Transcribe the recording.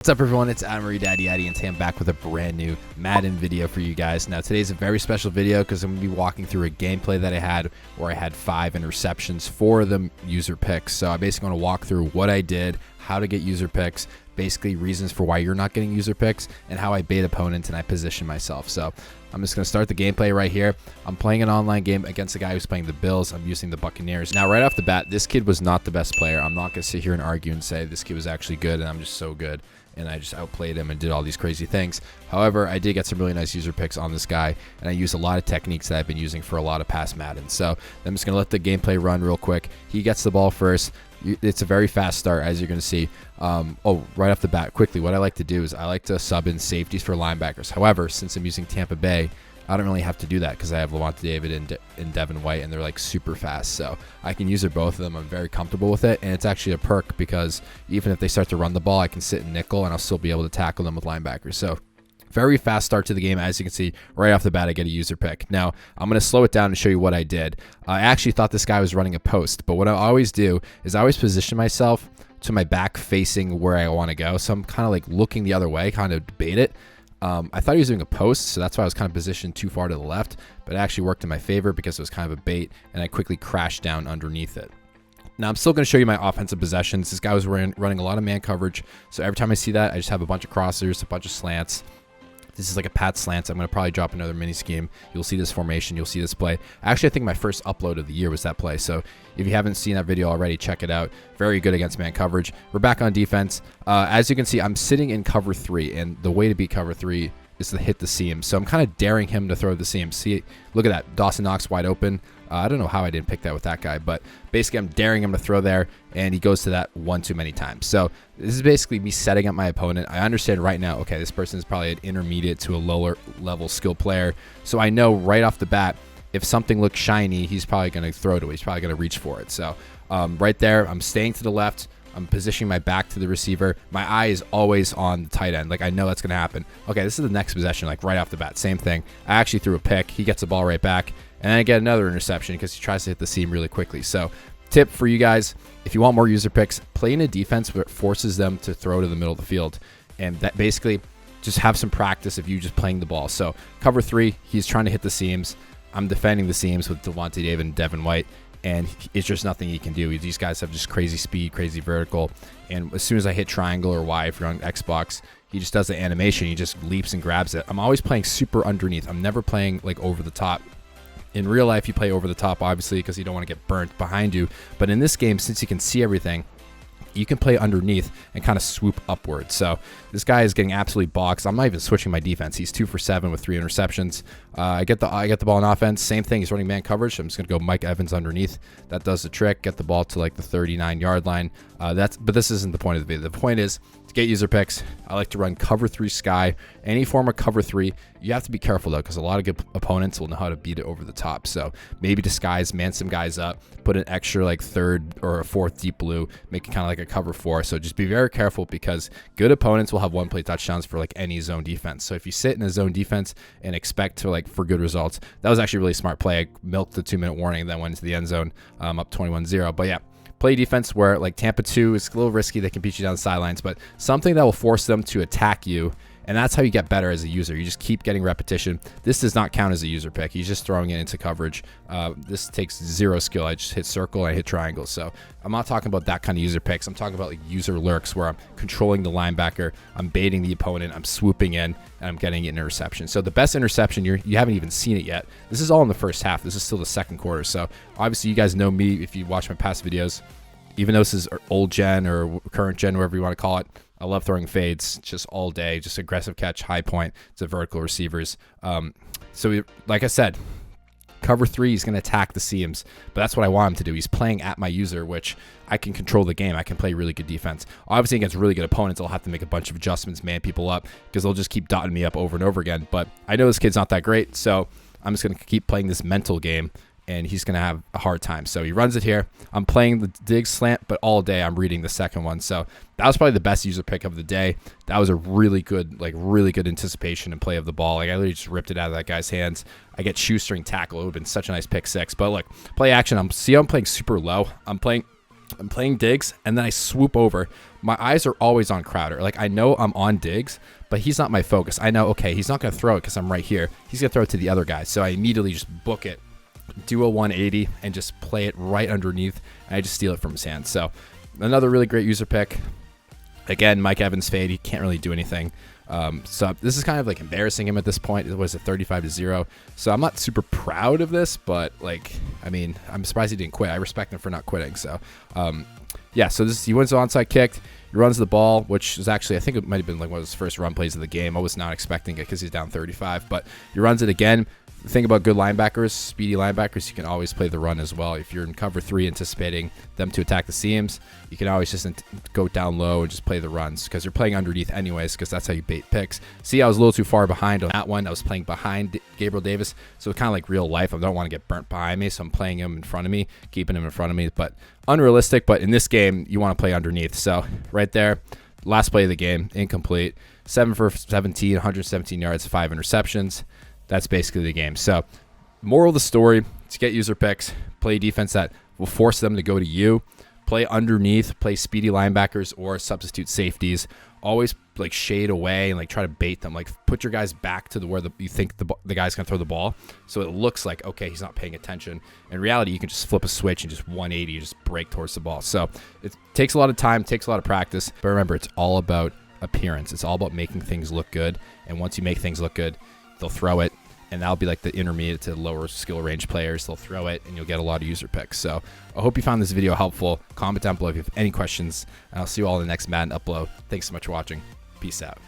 What's up, everyone? It's Amory Daddy Addy, and today I'm back with a brand new Madden video for you guys. Now, today's a very special video because I'm going to be walking through a gameplay that I had where I had 5 interceptions, 4 of them user picks. So I basically want to walk through what I did, how to get user picks, basically reasons for why you're not getting user picks, and how I bait opponents and I position myself. So I'm just going to start the gameplay right here. I'm playing an online game against a guy who's playing the Bills. I'm using the Buccaneers. Now, right off the bat, this kid was not the best player. I'm not going to sit here and argue and say this kid was actually good and I'm just so good and I just outplayed him and did all these crazy things. However, I did get some really nice user picks on this guy, and I used a lot of techniques that I've been using for a lot of past Madden. So I'm just going to let the gameplay run real quick. He gets the ball first. It's a very fast start, as you're going to see. Right off the bat, quickly, what I like to do is I like to sub in safeties for linebackers. However, since I'm using Tampa Bay, I don't really have to do that because I have Levante David and Devin White, and they're like super fast. So I can use both of them. I'm very comfortable with it, and it's actually a perk because even if they start to run the ball, I can sit in nickel, and I'll still be able to tackle them with linebackers. So very fast start to the game. As you can see, right off the bat, I get a user pick. Now, I'm going to slow it down and show you what I did. I actually thought this guy was running a post, but what I always do is I always position myself to my back facing where I want to go. So I'm kind of like looking the other way, kind of debate it. I thought he was doing a post, so that's why I was kind of positioned too far to the left, but it actually worked in my favor because it was kind of a bait, and I quickly crashed down underneath it. Now, I'm still going to show you my offensive possessions. This guy was running a lot of man coverage, so every time I see that, I just have a bunch of crossers, a bunch of slants. This is like a pat slant. I'm going to probably drop another mini scheme. You'll see this formation. You'll see this play. Actually, I think my first upload of the year was that play. So if you haven't seen that video already, check it out. Very good against man coverage. We're back on defense. As you can see, I'm sitting in cover 3, and the way to beat cover 3 is to hit the seam. So I'm kind of daring him to throw the seam. See, look at that. Dawson Knox wide open. I don't know how I didn't pick that with that guy, but basically I'm daring him to throw there, and he goes to that one too many times. So this is basically me setting up my opponent. I understand right now, okay, this person is probably an intermediate to a lower level skill player. So I know right off the bat, if something looks shiny, he's probably going to throw to it. He's probably going to reach for it. So right there, I'm staying to the left. I'm positioning my back to the receiver. My eye is always on the tight end. Like, I know that's going to happen. Okay, this is the next possession, like right off the bat. Same thing. I actually threw a pick. He gets the ball right back. And then I get another interception because he tries to hit the seam really quickly. So tip for you guys, if you want more user picks, play in a defense where it forces them to throw to the middle of the field. And that basically just have some practice of you just playing the ball. So cover 3, he's trying to hit the seams. I'm defending the seams with Levante David and Devin White. And it's just nothing he can do. These guys have just crazy speed, crazy vertical. And as soon as I hit triangle or Y, if you're on Xbox, he just does the animation. He just leaps and grabs it. I'm always playing super underneath. I'm never playing like over the top. In real life, you play over the top, obviously, because you don't want to get burnt behind you. But in this game, since you can see everything, you can play underneath and kind of swoop upward. So this guy is getting absolutely boxed. I'm not even switching my defense. He's 2 for 7 with 3 interceptions. I get the ball on offense. Same thing. He's running man coverage. I'm just going to go Mike Evans underneath. That does the trick. Get the ball to like the 39-yard line. But this isn't the point of the video. The point is to get user picks. I like to run cover 3 sky. Any form of cover 3. You have to be careful though, because a lot of good opponents will know how to beat it over the top. So maybe disguise, man some guys up, put an extra like 3rd or a 4th deep blue, make it kind of like a cover 4. So just be very careful because good opponents will have one play touchdowns for like any zone defense. So if you sit in a zone defense and expect to like for good results, that was actually a really smart play. I milked the 2-minute warning, then went into the end zone, up 21-0. But yeah, play defense where like Tampa 2 is a little risky. They can beat you down the sidelines, but something that will force them to attack you. And that's how you get better as a user. You just keep getting repetition. This does not count as a user pick. He's just throwing it into coverage. This takes 0 skill. I just hit circle and I hit triangle. So I'm not talking about that kind of user picks. I'm talking about like user lurks where I'm controlling the linebacker. I'm baiting the opponent. I'm swooping in and I'm getting an interception. So the best interception, you haven't even seen it yet. This is all in the first half. This is still the second quarter. So obviously you guys know me if you watch my past videos. Even though this is old gen or current gen, whatever you want to call it, I love throwing fades just all day, just aggressive catch, high point to vertical receivers. So like I said, cover 3 is going to attack the seams, but that's what I want him to do. He's playing at my user, which I can control the game. I can play really good defense. Obviously against really good opponents, I'll have to make a bunch of adjustments, man people up, because they'll just keep dotting me up over and over again. But I know this kid's not that great, so I'm just going to keep playing this mental game. And he's going to have a hard time. So he runs it here. I'm playing the dig slant, but all day I'm reading the second one. So that was probably the best user pick of the day. That was a really good anticipation and play of the ball. Like I literally just ripped it out of that guy's hands. I get shoestring tackle. It would have been such a nice pick 6. But look, play action. I'm playing super low. I'm playing digs, and then I swoop over. my eyes are always on Crowder. Like, I know I'm on Diggs, but he's not my focus. I know, okay, he's not going to throw it because I'm right here. He's going to throw it to the other guy. So I immediately just book it, do a 180, and just play it right underneath, and I just steal it from his hands. So another really great user pick. Again, Mike Evans fade. He can't really do anything. So this is kind of like embarrassing him at this point. It was a 35-0. So I'm not super proud of this, but like, I mean, I'm surprised he didn't quit. I respect him for not quitting. So, yeah, so he wins the onside kick. He runs the ball, which is actually, I think it might have been like one of his first run plays of the game. I was not expecting it because he's down 35, but he runs it again. The thing about good linebackers, speedy linebackers, you can always play the run as well. If you're in cover 3 anticipating them to attack the seams, you can always just go down low and just play the runs because you're playing underneath anyways, because that's how you bait picks. See, I was a little too far behind on that one. I was playing behind Gabriel Davis, so it's kind of like real life. I don't want to get burnt behind me, so I'm playing him in front of me, keeping him in front of me, but unrealistic. But in this game, you want to play underneath. So right there, last play of the game, incomplete. 7 for 17, 117 yards, 5 interceptions. That's basically the game. So moral of the story, to get user picks, play defense that will force them to go to you, play underneath, play speedy linebackers or substitute safeties. Always like shade away and like try to bait them. Like put your guys back to where you think the guy's going to throw the ball. So it looks like, okay, he's not paying attention. In reality, you can just flip a switch and just 180, just break towards the ball. So it takes a lot of time, takes a lot of practice. But remember, it's all about appearance. It's all about making things look good. And once you make things look good, they'll throw it, and that'll be like the intermediate to lower skill range players. They'll throw it, and you'll get a lot of user picks. So I hope you found this video helpful. Comment down below if you have any questions, and I'll see you all in the next Madden upload. Thanks so much for watching. Peace out.